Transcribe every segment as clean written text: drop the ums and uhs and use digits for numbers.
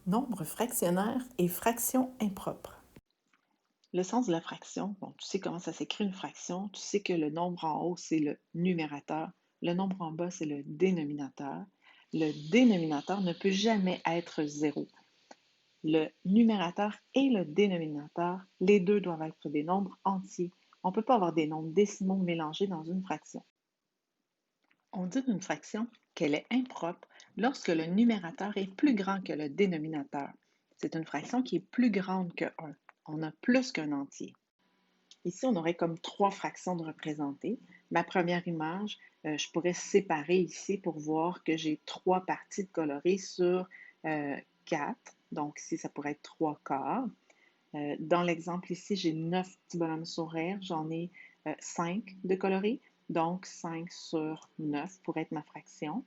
Nombre fractionnaire et fraction impropre. Le sens de la fraction, bon, tu sais comment ça s'écrit une fraction, tu sais que le nombre en haut, c'est le numérateur, le nombre en bas, c'est le dénominateur. Le dénominateur ne peut jamais être zéro. Le numérateur et le dénominateur, les deux doivent être des nombres entiers. On ne peut pas avoir des nombres décimaux mélangés dans une fraction. On dit d'une fraction qu'elle est impropre lorsque le numérateur est plus grand que le dénominateur. C'est une fraction qui est plus grande que 1. On a plus qu'un entier. Ici, on aurait comme trois fractions de représenter. Ma première image, je pourrais séparer ici pour voir que j'ai trois parties de colorées sur 4. Donc ici, ça pourrait être 3 quarts. Dans l'exemple ici, j'ai 9 petits bonhommes sourires. J'en ai 5 de colorés. Donc 5 sur 9 pourrait être ma fraction.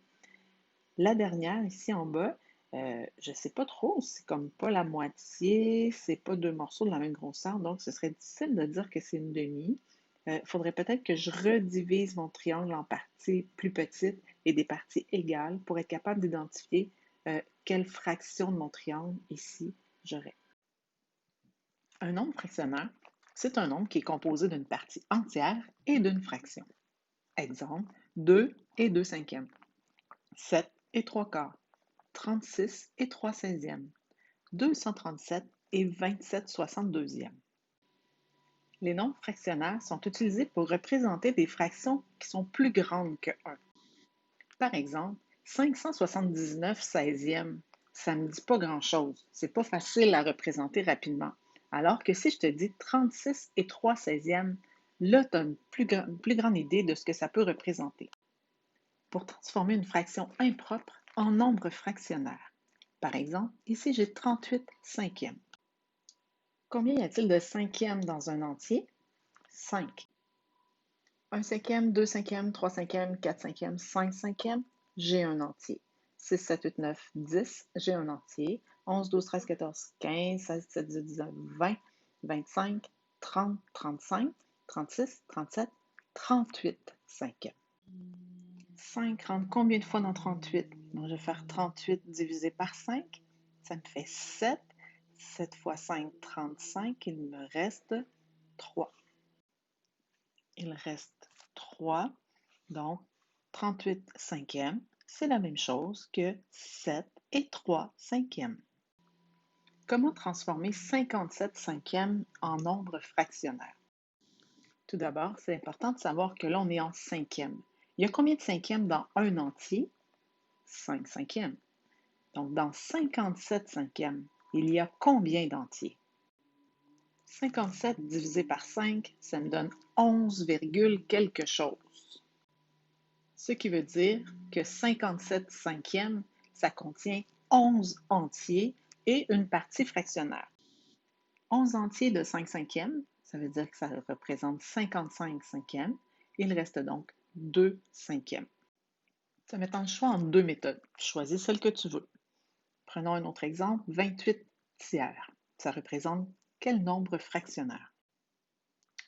La dernière, ici en bas, je ne sais pas trop, c'est comme pas la moitié, c'est pas deux morceaux de la même grosseur, donc ce serait difficile de dire que c'est une demi. Il faudrait peut-être que je redivise mon triangle en parties plus petites et des parties égales pour être capable d'identifier quelle fraction de mon triangle ici j'aurais. Un nombre fractionnaire, c'est un nombre qui est composé d'une partie entière et d'une fraction. Exemple, 2 et 2 cinquièmes, 7 et 3 quarts, 36 et 3 seizièmes, 237 et 27 soixante-deuxièmes. Les nombres fractionnaires sont utilisés pour représenter des fractions qui sont plus grandes que 1. Par exemple, 579 seizièmes, ça ne me dit pas grand-chose. C'est pas facile à représenter rapidement. Alors que si je te dis 36 et 3 seizièmes, là, tu as une plus grande idée de ce que ça peut représenter. Pour transformer une fraction impropre en nombre fractionnaire. Par exemple, ici j'ai 38 cinquièmes. Combien y a-t-il de cinquièmes dans un entier? 5. 1 cinquième, 2 cinquièmes, 3 cinquièmes, 4 cinquièmes, 5 cinquièmes, j'ai un entier. 6, 7, 8, 9, 10, j'ai un entier. 11, 12, 13, 14, 15, 16, 17, 18, 19, 20, 25, 30, 35, 36, 37, 38 cinquièmes. 5 rentre combien de fois dans 38? Donc, je vais faire 38 divisé par 5. Ça me fait 7. 7 fois 5, 35. Il me reste 3. Il reste 3. Donc, 38 cinquièmes, c'est la même chose que 7 et 3 cinquièmes. Comment transformer 57 cinquièmes en nombre fractionnaire? Tout d'abord, c'est important de savoir que là, on est en cinquième. Il y a combien de cinquièmes dans un entier? 5 cinquièmes. Donc, dans 57 cinquièmes, il y a combien d'entiers? 57 divisé par 5, ça me donne 11, quelque chose. Ce qui veut dire que 57 cinquièmes, ça contient 11 entiers et une partie fractionnaire. 11 entiers de 5 cinquièmes, ça veut dire que ça représente 55 cinquièmes. Il reste donc 2 cinquièmes. Ça met le choix entre deux méthodes. Choisis celle que tu veux. Prenons un autre exemple, 28 tiers. Ça représente quel nombre fractionnaire?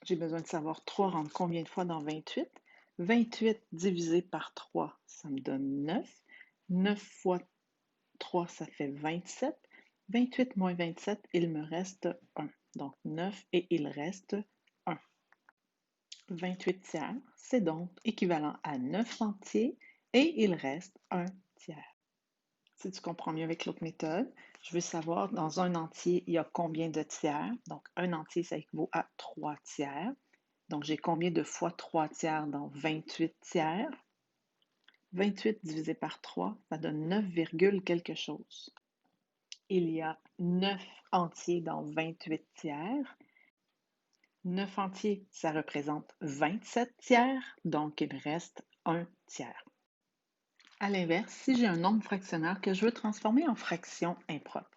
J'ai besoin de savoir 3 rentre combien de fois dans 28? 28 divisé par 3, ça me donne 9. 9 fois 3, ça fait 27. 28 moins 27, il me reste 1. Donc 9 et il reste 1. 28 tiers, c'est donc équivalent à 9 entiers et il reste 1 tiers. Si tu comprends mieux avec l'autre méthode, je veux savoir dans un entier, il y a combien de tiers. Donc, un entier, ça équivaut à 3 tiers. Donc, j'ai combien de fois 3 tiers dans 28 tiers? 28 divisé par 3, ça donne 9, quelque chose. Il y a 9 entiers dans 28 tiers. 9 entiers, ça représente 27 tiers, donc il reste 1 tiers. À l'inverse, si j'ai un nombre fractionnaire que je veux transformer en fraction impropre,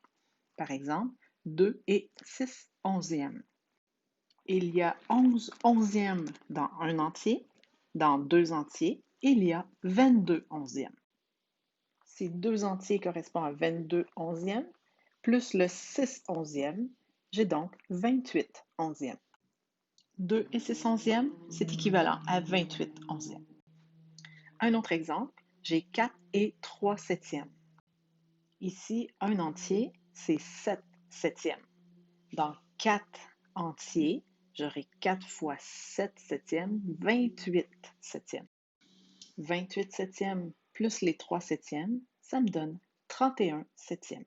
par exemple 2 et 6 onzièmes, il y a 11 onzièmes dans un entier, dans deux entiers, il y a 22 onzièmes. Si 2 entiers correspondent à 22 onzièmes, plus le 6 onzièmes, j'ai donc 28 onzièmes. 2 et 6 onzièmes, c'est équivalent à 28 onzièmes. Un autre exemple, j'ai 4 et 3 septièmes. Ici, un entier, c'est 7 septièmes. Donc, 4 entiers, j'aurai 4 fois 7 septièmes, 28 septièmes. 28 septièmes plus les 3 septièmes, ça me donne 31 septièmes.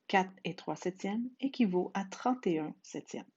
4 et 3 septièmes équivaut à 31 septièmes.